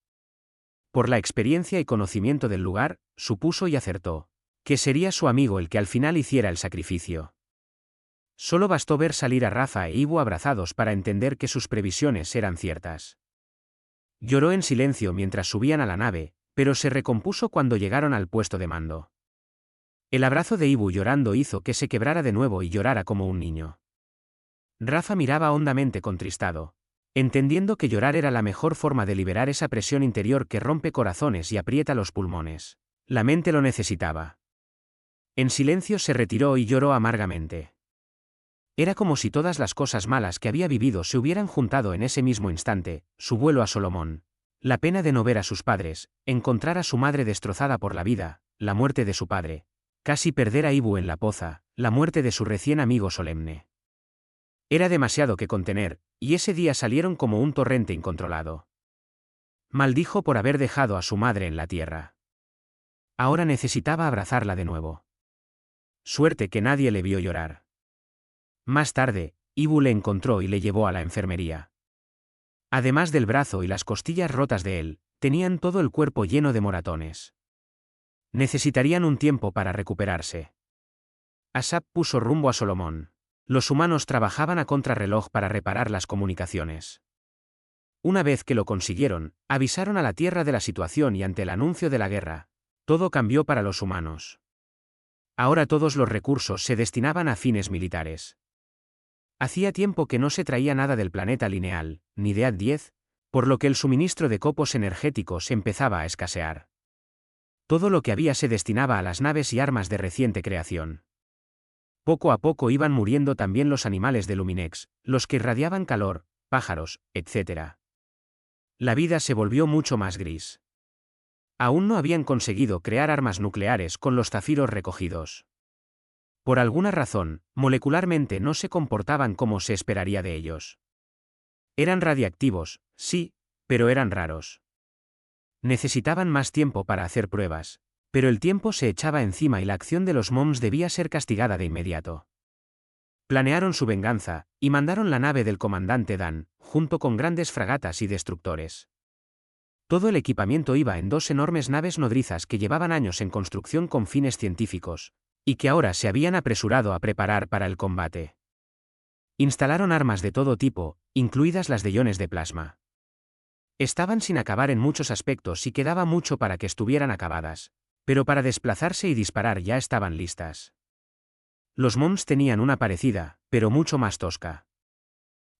Por la experiencia y conocimiento del lugar, supuso y acertó que sería su amigo el que al final hiciera el sacrificio. Solo bastó ver salir a Rafa e Ibu abrazados para entender que sus previsiones eran ciertas. Lloró en silencio mientras subían a la nave, pero se recompuso cuando llegaron al puesto de mando. El abrazo de Ibu llorando hizo que se quebrara de nuevo y llorara como un niño. Rafa miraba hondamente contristado, entendiendo que llorar era la mejor forma de liberar esa presión interior que rompe corazones y aprieta los pulmones. La mente lo necesitaba. En silencio se retiró y lloró amargamente. Era como si todas las cosas malas que había vivido se hubieran juntado en ese mismo instante: su vuelo a Solomón, la pena de no ver a sus padres, encontrar a su madre destrozada por la vida, la muerte de su padre, casi perder a Ibu en la poza, la muerte de su recién amigo solemne. Era demasiado que contener, y ese día salieron como un torrente incontrolado. Maldijo por haber dejado a su madre en la tierra. Ahora necesitaba abrazarla de nuevo. Suerte que nadie le vio llorar. Más tarde, Ibu le encontró y le llevó a la enfermería. Además del brazo y las costillas rotas de él, tenían todo el cuerpo lleno de moratones. Necesitarían un tiempo para recuperarse. Asap puso rumbo a Solomón. Los humanos trabajaban a contrarreloj para reparar las comunicaciones. Una vez que lo consiguieron, avisaron a la Tierra de la situación y ante el anuncio de la guerra, todo cambió para los humanos. Ahora todos los recursos se destinaban a fines militares. Hacía tiempo que no se traía nada del planeta lineal, ni de Ad-10, por lo que el suministro de copos energéticos empezaba a escasear. Todo lo que había se destinaba a las naves y armas de reciente creación. Poco a poco iban muriendo también los animales de Luminex, los que irradiaban calor, pájaros, etc. La vida se volvió mucho más gris. Aún no habían conseguido crear armas nucleares con los zafiros recogidos. Por alguna razón, molecularmente no se comportaban como se esperaría de ellos. Eran radiactivos, sí, pero eran raros. Necesitaban más tiempo para hacer pruebas, pero el tiempo se echaba encima y la acción de los MOMS debía ser castigada de inmediato. Planearon su venganza, y mandaron la nave del comandante Dan, junto con grandes fragatas y destructores. Todo el equipamiento iba en 2 enormes naves nodrizas que llevaban años en construcción con fines científicos, y que ahora se habían apresurado a preparar para el combate. Instalaron armas de todo tipo, incluidas las de iones de plasma. Estaban sin acabar en muchos aspectos y quedaba mucho para que estuvieran acabadas, pero para desplazarse y disparar ya estaban listas. Los MOMS tenían una parecida, pero mucho más tosca.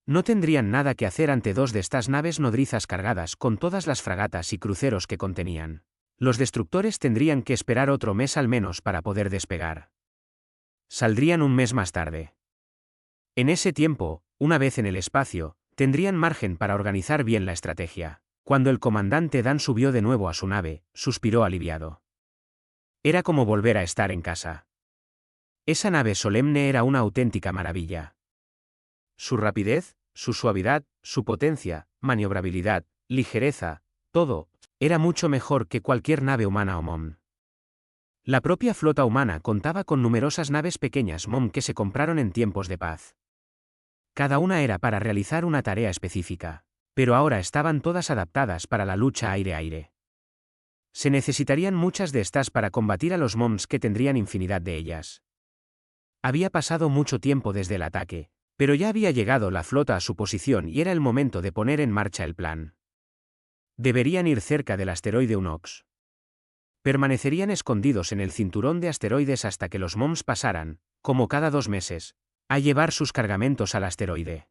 No tendrían nada que hacer ante 2 de estas naves nodrizas cargadas con todas las fragatas y cruceros que contenían. Los destructores tendrían que esperar otro mes al menos para poder despegar. Saldrían un mes más tarde. En ese tiempo, una vez en el espacio, tendrían margen para organizar bien la estrategia. Cuando el comandante Dan subió de nuevo a su nave, suspiró aliviado. Era como volver a estar en casa. Esa nave solemne era una auténtica maravilla. Su rapidez, su suavidad, su potencia, maniobrabilidad, ligereza, todo, era mucho mejor que cualquier nave humana o MOM. La propia flota humana contaba con numerosas naves pequeñas MOM que se compraron en tiempos de paz. Cada una era para realizar una tarea específica, pero ahora estaban todas adaptadas para la lucha aire-aire. Se necesitarían muchas de estas para combatir a los MOMs que tendrían infinidad de ellas. Había pasado mucho tiempo desde el ataque, pero ya había llegado la flota a su posición y era el momento de poner en marcha el plan. Deberían ir cerca del asteroide Unox. Permanecerían escondidos en el cinturón de asteroides hasta que los MOMs pasaran, como cada 2 meses, a llevar sus cargamentos al asteroide.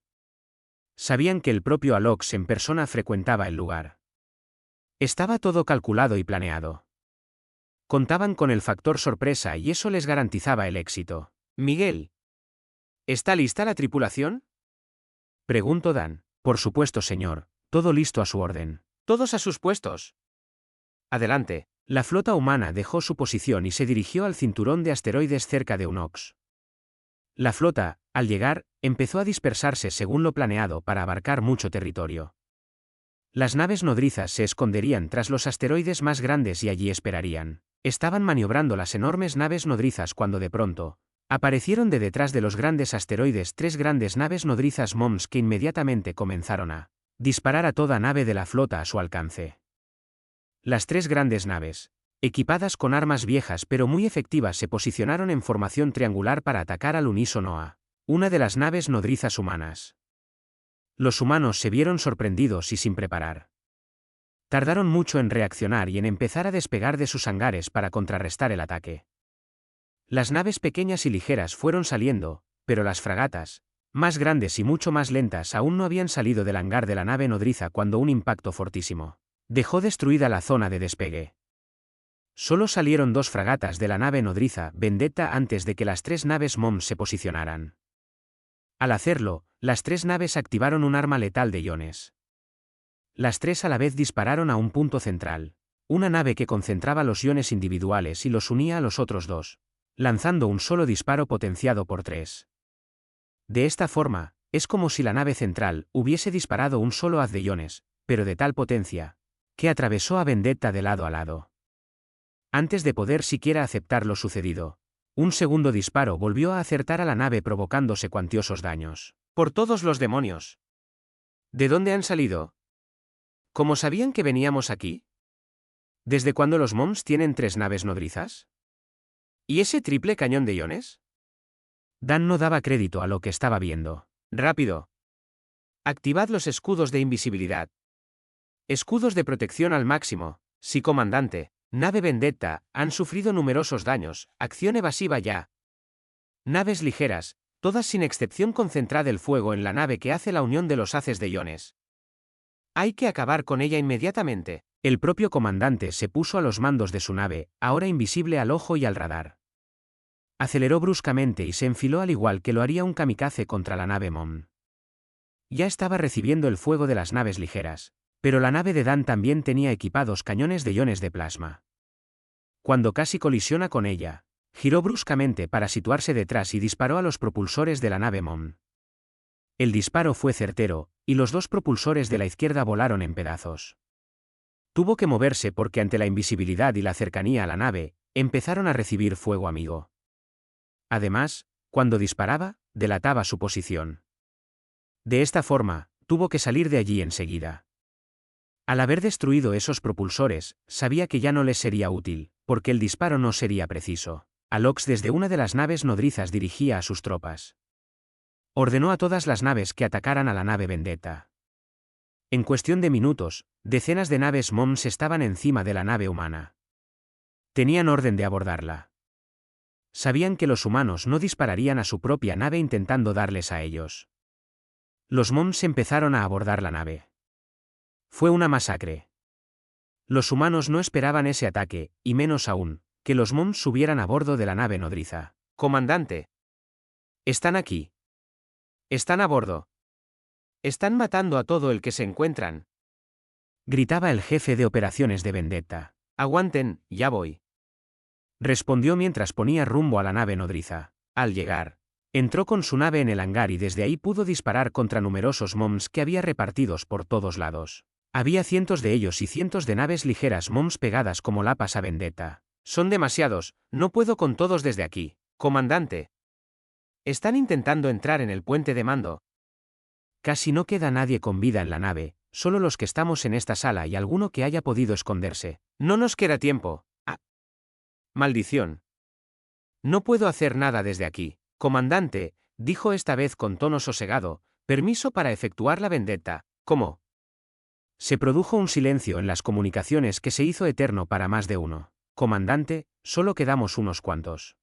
Sabían que el propio Alox en persona frecuentaba el lugar. Estaba todo calculado y planeado. Contaban con el factor sorpresa y eso les garantizaba el éxito. Miguel. ¿Está lista la tripulación? Preguntó Dan. Por supuesto, señor. Todo listo a su orden. Todos a sus puestos. Adelante. La flota humana dejó su posición y se dirigió al cinturón de asteroides cerca de Unox. La flota, al llegar, empezó a dispersarse según lo planeado para abarcar mucho territorio. Las naves nodrizas se esconderían tras los asteroides más grandes y allí esperarían. Estaban maniobrando las enormes naves nodrizas cuando de pronto, aparecieron de detrás de los grandes asteroides 3 grandes naves nodrizas MOMS que inmediatamente comenzaron a disparar a toda nave de la flota a su alcance. Las 3 grandes naves, equipadas con armas viejas pero muy efectivas, se posicionaron en formación triangular para atacar al unísono a una de las naves nodrizas humanas. Los humanos se vieron sorprendidos y sin preparar. Tardaron mucho en reaccionar y en empezar a despegar de sus hangares para contrarrestar el ataque. Las naves pequeñas y ligeras fueron saliendo, pero las fragatas, más grandes y mucho más lentas, aún no habían salido del hangar de la nave nodriza cuando un impacto fortísimo dejó destruida la zona de despegue. Solo salieron 2 fragatas de la nave nodriza Vendetta antes de que las 3 naves MOM se posicionaran. Al hacerlo, las 3 naves activaron un arma letal de iones. Las 3 a la vez dispararon a un punto central, una nave que concentraba los iones individuales y los unía a los otros 2, lanzando un solo disparo potenciado por 3. De esta forma, es como si la nave central hubiese disparado un solo haz de iones, pero de tal potencia, que atravesó a Vendetta de lado a lado. Antes de poder siquiera aceptar lo sucedido, un segundo disparo volvió a acertar a la nave provocándose cuantiosos daños. ¡Por todos los demonios! ¿De dónde han salido? ¿Cómo sabían que veníamos aquí? ¿Desde cuándo los MOMs tienen 3 naves nodrizas? ¿Y ese triple cañón de iones? Dan no daba crédito a lo que estaba viendo. ¡Rápido! Activad los escudos de invisibilidad. Escudos de protección al máximo. Sí, comandante. Nave Vendetta, han sufrido numerosos daños. Acción evasiva ya. Naves ligeras, todas sin excepción concentrad el fuego en la nave que hace la unión de los haces de iones. Hay que acabar con ella inmediatamente. El propio comandante se puso a los mandos de su nave, ahora invisible al ojo y al radar. Aceleró bruscamente y se enfiló al igual que lo haría un kamikaze contra la nave Mom. Ya estaba recibiendo el fuego de las naves ligeras, pero la nave de Dan también tenía equipados cañones de iones de plasma. Cuando casi colisiona con ella, giró bruscamente para situarse detrás y disparó a los propulsores de la nave Mom. El disparo fue certero, y los dos propulsores de la izquierda volaron en pedazos. Tuvo que moverse porque ante la invisibilidad y la cercanía a la nave, empezaron a recibir fuego amigo. Además, cuando disparaba, delataba su posición. De esta forma, tuvo que salir de allí enseguida. Al haber destruido esos propulsores, sabía que ya no les sería útil, porque el disparo no sería preciso. Alox desde una de las naves nodrizas dirigía a sus tropas. Ordenó a todas las naves que atacaran a la nave Vendetta. En cuestión de minutos, decenas de naves MOMS estaban encima de la nave humana. Tenían orden de abordarla. Sabían que los humanos no dispararían a su propia nave intentando darles a ellos. Los MOMS empezaron a abordar la nave. Fue una masacre. Los humanos no esperaban ese ataque, y menos aún, que los MOMS subieran a bordo de la nave nodriza. Comandante. Están aquí. Están a bordo. Están matando a todo el que se encuentran. Gritaba el jefe de operaciones de Vendetta. Aguanten, ya voy. Respondió mientras ponía rumbo a la nave nodriza. Al llegar, entró con su nave en el hangar y desde ahí pudo disparar contra numerosos MOMS que había repartidos por todos lados. Había cientos de ellos y cientos de naves ligeras MOMS pegadas como lapas a Vendetta. Son demasiados, no puedo con todos desde aquí, comandante. Están intentando entrar en el puente de mando. Casi no queda nadie con vida en la nave, solo los que estamos en esta sala y alguno que haya podido esconderse. No nos queda tiempo. ¡Ah! Maldición. No puedo hacer nada desde aquí, comandante, dijo esta vez con tono sosegado. Permiso para efectuar la vendetta. ¿Cómo? Se produjo un silencio en las comunicaciones que se hizo eterno para más de uno. Comandante, solo quedamos unos cuantos.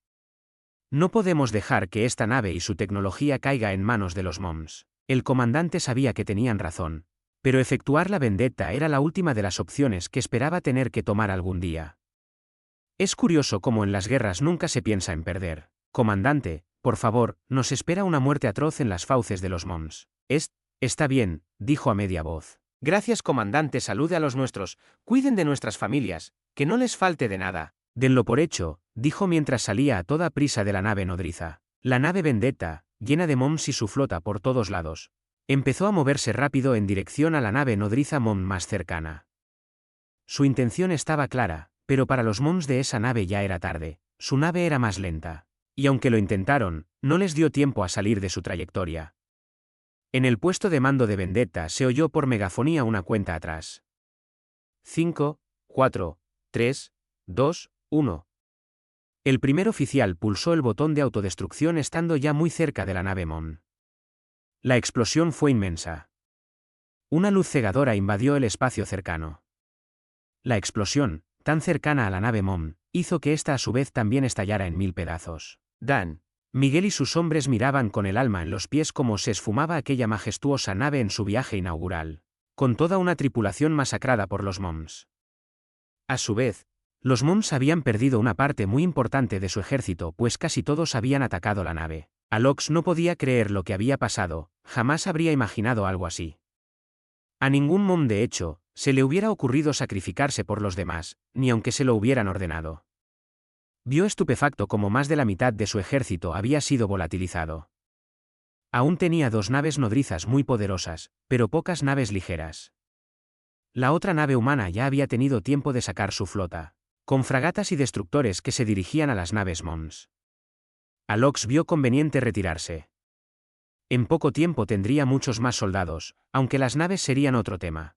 No podemos dejar que esta nave y su tecnología caiga en manos de los MOMS. El comandante sabía que tenían razón, pero efectuar la vendetta era la última de las opciones que esperaba tener que tomar algún día. Es curioso cómo en las guerras nunca se piensa en perder. Comandante, por favor, nos espera una muerte atroz en las fauces de los MOMS. Está bien, dijo a media voz. Gracias, comandante, salude a los nuestros, cuiden de nuestras familias, que no les falte de nada. Denlo por hecho, dijo mientras salía a toda prisa de la nave nodriza. La nave Vendetta, llena de MOMS y su flota por todos lados, empezó a moverse rápido en dirección a la nave nodriza MOM más cercana. Su intención estaba clara, pero para los MOMS de esa nave ya era tarde. Su nave era más lenta, y aunque lo intentaron, no les dio tiempo a salir de su trayectoria. En el puesto de mando de Vendetta se oyó por megafonía una cuenta atrás. 5, 4, 3, 2, 1. El primer oficial pulsó el botón de autodestrucción estando ya muy cerca de la nave MOM. La explosión fue inmensa. Una luz cegadora invadió el espacio cercano. La explosión, tan cercana a la nave MOM, hizo que ésta a su vez también estallara en 1000 pedazos. Dan, Miguel y sus hombres miraban con el alma en los pies cómo se esfumaba aquella majestuosa nave en su viaje inaugural, con toda una tripulación masacrada por los MOMS. A su vez, los MOMS habían perdido una parte muy importante de su ejército pues casi todos habían atacado la nave. Alox no podía creer lo que había pasado, jamás habría imaginado algo así. A ningún MOM de hecho, se le hubiera ocurrido sacrificarse por los demás, ni aunque se lo hubieran ordenado. Vio estupefacto como más de la mitad de su ejército había sido volatilizado. Aún tenía 2 naves nodrizas muy poderosas, pero pocas naves ligeras. La otra nave humana ya había tenido tiempo de sacar su flota, con fragatas y destructores que se dirigían a las naves MOMS. Alox vio conveniente retirarse. En poco tiempo tendría muchos más soldados, aunque las naves serían otro tema.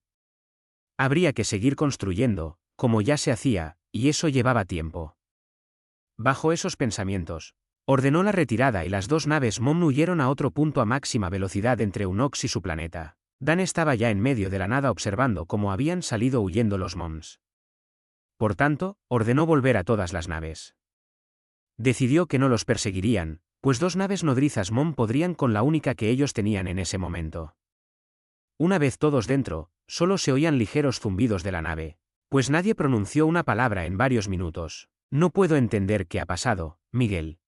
Habría que seguir construyendo, como ya se hacía, y eso llevaba tiempo. Bajo esos pensamientos, ordenó la retirada y las 2 naves MOM huyeron a otro punto a máxima velocidad entre Unox y su planeta. Dan estaba ya en medio de la nada observando cómo habían salido huyendo los Moms. Por tanto, ordenó volver a todas las naves. Decidió que no los perseguirían, pues 2 naves nodrizas Mom podrían con la única que ellos tenían en ese momento. Una vez todos dentro, solo se oían ligeros zumbidos de la nave, pues nadie pronunció una palabra en varios minutos. No puedo entender qué ha pasado, Miguel.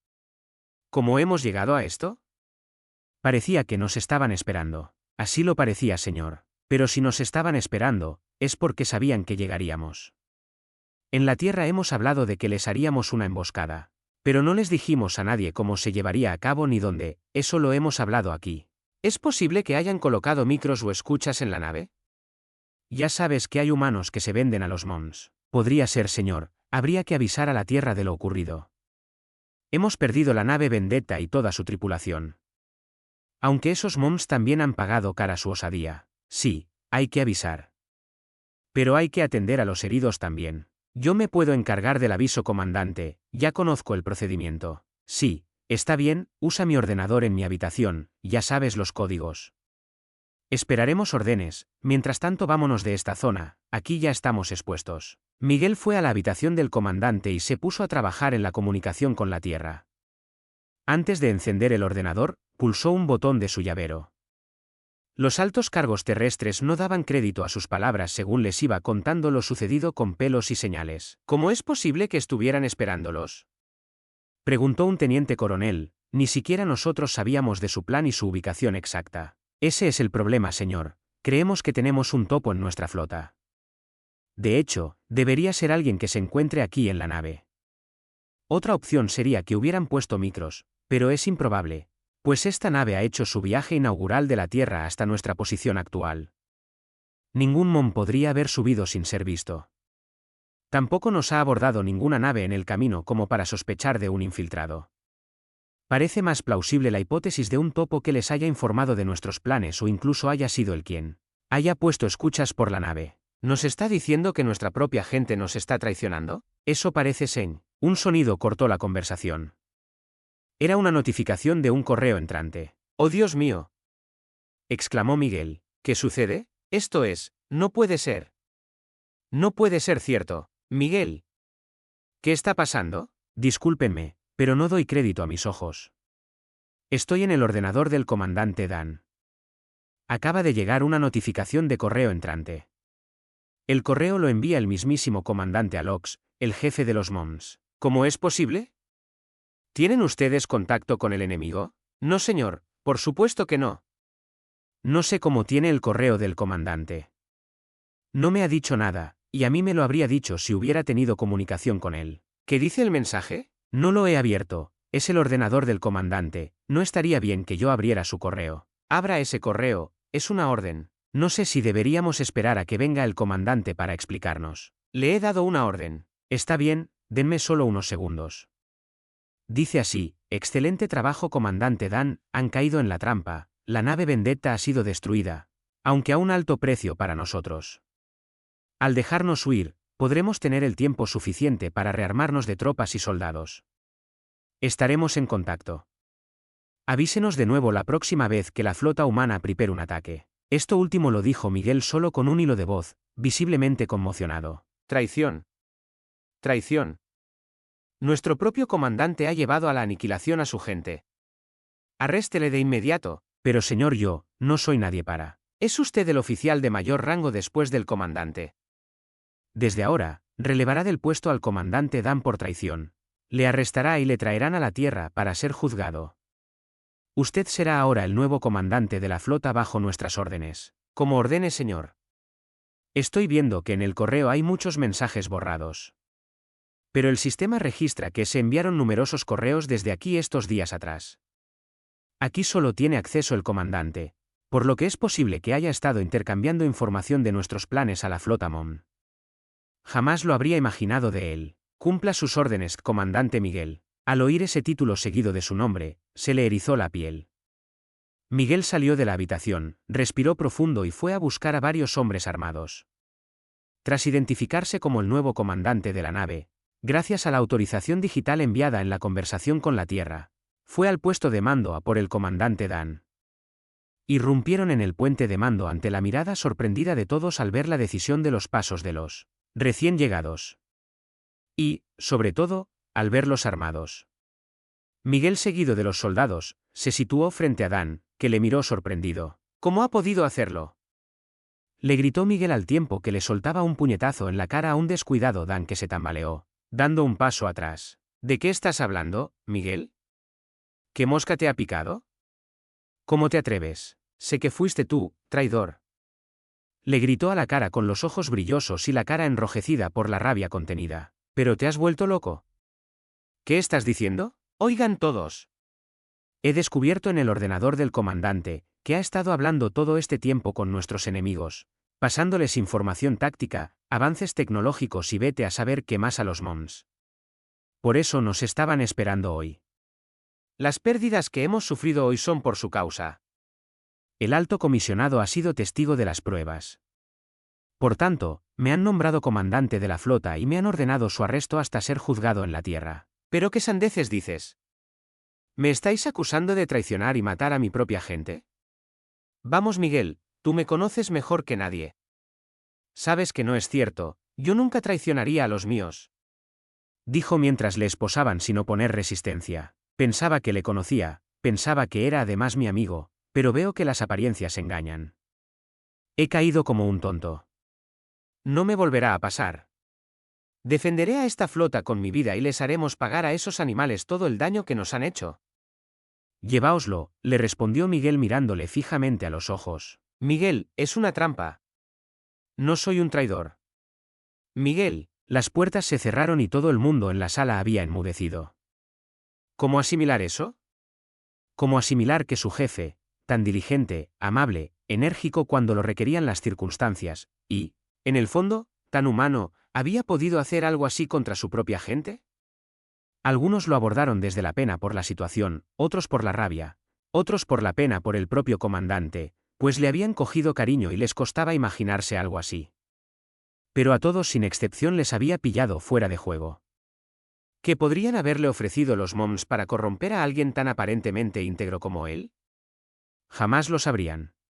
¿Cómo hemos llegado a esto? Parecía que nos estaban esperando. Así lo parecía, señor. Pero si nos estaban esperando, es porque sabían que llegaríamos. En la Tierra hemos hablado de que les haríamos una emboscada. Pero no les dijimos a nadie cómo se llevaría a cabo ni dónde, eso lo hemos hablado aquí. ¿Es posible que hayan colocado micros o escuchas en la nave? Ya sabes que hay humanos que se venden a los Mons. Podría ser, señor, habría que avisar a la Tierra de lo ocurrido. Hemos perdido la nave Vendetta y toda su tripulación. Aunque esos Moms también han pagado cara su osadía. Sí, hay que avisar. Pero hay que atender a los heridos también. Yo me puedo encargar del aviso, comandante, ya conozco el procedimiento. Sí, está bien, usa mi ordenador en mi habitación, ya sabes los códigos. Esperaremos órdenes, mientras tanto vámonos de esta zona, aquí ya estamos expuestos. Miguel fue a la habitación del comandante y se puso a trabajar en la comunicación con la Tierra. Antes de encender el ordenador, pulsó un botón de su llavero. Los altos cargos terrestres no daban crédito a sus palabras según les iba contando lo sucedido con pelos y señales. ¿Cómo es posible que estuvieran esperándolos?, preguntó un teniente coronel. Ni siquiera nosotros sabíamos de su plan y su ubicación exacta. Ese es el problema, señor. Creemos que tenemos un topo en nuestra flota. De hecho, debería ser alguien que se encuentre aquí en la nave. Otra opción sería que hubieran puesto micros, pero es improbable, pues esta nave ha hecho su viaje inaugural de la Tierra hasta nuestra posición actual. Ningún Mom podría haber subido sin ser visto. Tampoco nos ha abordado ninguna nave en el camino como para sospechar de un infiltrado. Parece más plausible la hipótesis de un topo que les haya informado de nuestros planes o incluso haya sido el quien haya puesto escuchas por la nave. ¿Nos está diciendo que nuestra propia gente nos está traicionando? Eso parece ser. Un sonido cortó la conversación. Era una notificación de un correo entrante. ¡Oh, Dios mío!, exclamó Miguel. ¿Qué sucede? Esto es, no puede ser. No puede ser cierto, Miguel. ¿Qué está pasando? Discúlpenme, pero no doy crédito a mis ojos. Estoy en el ordenador del comandante Dan. Acaba de llegar una notificación de correo entrante. El correo lo envía el mismísimo comandante Alox, el jefe de los Moms. ¿Cómo es posible? ¿Tienen ustedes contacto con el enemigo? No, señor, por supuesto que no. No sé cómo tiene el correo del comandante. No me ha dicho nada, y a mí me lo habría dicho si hubiera tenido comunicación con él. ¿Qué dice el mensaje? No lo he abierto, es el ordenador del comandante, no estaría bien que yo abriera su correo. Abra ese correo, es una orden. No sé si deberíamos esperar a que venga el comandante para explicarnos. Le he dado una orden. Está bien, denme solo unos segundos. Dice así: excelente trabajo, comandante Dan, han caído en la trampa, la nave Vendetta ha sido destruida, aunque a un alto precio para nosotros. Al dejarnos huir, podremos tener el tiempo suficiente para rearmarnos de tropas y soldados. Estaremos en contacto. Avísenos de nuevo la próxima vez que la flota humana prepare un ataque. Esto último lo dijo Miguel solo con un hilo de voz, visiblemente conmocionado. Traición. Traición. Nuestro propio comandante ha llevado a la aniquilación a su gente. Arréstele de inmediato. Pero señor, yo no soy nadie para. Es usted el oficial de mayor rango después del comandante. Desde ahora, relevará del puesto al comandante Dan por traición. Le arrestará y le traerán a la Tierra para ser juzgado. Usted será ahora el nuevo comandante de la flota bajo nuestras órdenes. Como ordene, señor. Estoy viendo que en el correo hay muchos mensajes borrados. Pero el sistema registra que se enviaron numerosos correos desde aquí estos días atrás. Aquí solo tiene acceso el comandante, por lo que es posible que haya estado intercambiando información de nuestros planes a la flota Mom. Jamás lo habría imaginado de él. Cumpla sus órdenes, comandante Miguel. Al oír ese título seguido de su nombre, se le erizó la piel. Miguel salió de la habitación, respiró profundo y fue a buscar a varios hombres armados. Tras identificarse como el nuevo comandante de la nave, gracias a la autorización digital enviada en la conversación con la Tierra, fue al puesto de mando a por el comandante Dan. Irrumpieron en el puente de mando ante la mirada sorprendida de todos al ver la decisión de los pasos de los recién llegados. Y, sobre todo, al verlos armados. Miguel, seguido de los soldados, se situó frente a Dan, que le miró sorprendido. ¿Cómo ha podido hacerlo? Le gritó Miguel al tiempo que le soltaba un puñetazo en la cara a un descuidado Dan que se tambaleó, dando un paso atrás. ¿De qué estás hablando, Miguel? ¿Qué mosca te ha picado? ¿Cómo te atreves? Sé que fuiste tú, traidor. Le gritó a la cara con los ojos brillosos y la cara enrojecida por la rabia contenida. ¿Pero te has vuelto loco? ¿Qué estás diciendo? Oigan todos. He descubierto en el ordenador del comandante, que ha estado hablando todo este tiempo con nuestros enemigos, pasándoles información táctica, avances tecnológicos y vete a saber qué más a los MOMs. Por eso nos estaban esperando hoy. Las pérdidas que hemos sufrido hoy son por su causa. El alto comisionado ha sido testigo de las pruebas. Por tanto, me han nombrado comandante de la flota y me han ordenado su arresto hasta ser juzgado en la tierra. ¿Pero qué sandeces dices? ¿Me estáis acusando de traicionar y matar a mi propia gente? Vamos, Miguel, tú me conoces mejor que nadie. Sabes que no es cierto, yo nunca traicionaría a los míos. Dijo mientras le esposaban sin oponer resistencia. Pensaba que le conocía, pensaba que era además mi amigo, pero veo que las apariencias engañan. He caído como un tonto. No me volverá a pasar. Defenderé a esta flota con mi vida y les haremos pagar a esos animales todo el daño que nos han hecho. Lleváoslo, le respondió Miguel mirándole fijamente a los ojos. Miguel, es una trampa. No soy un traidor. Miguel, las puertas se cerraron y todo el mundo en la sala había enmudecido. ¿Cómo asimilar eso? ¿Cómo asimilar que su jefe, tan diligente, amable, enérgico cuando lo requerían las circunstancias, y, en el fondo, tan humano, había podido hacer algo así contra su propia gente? Algunos lo abordaron desde la pena por la situación, otros por la rabia, otros por la pena por el propio comandante, pues le habían cogido cariño y les costaba imaginarse algo así. Pero a todos sin excepción les había pillado fuera de juego. ¿Qué podrían haberle ofrecido los MOMs para corromper a alguien tan aparentemente íntegro como él? Jamás lo sabrían.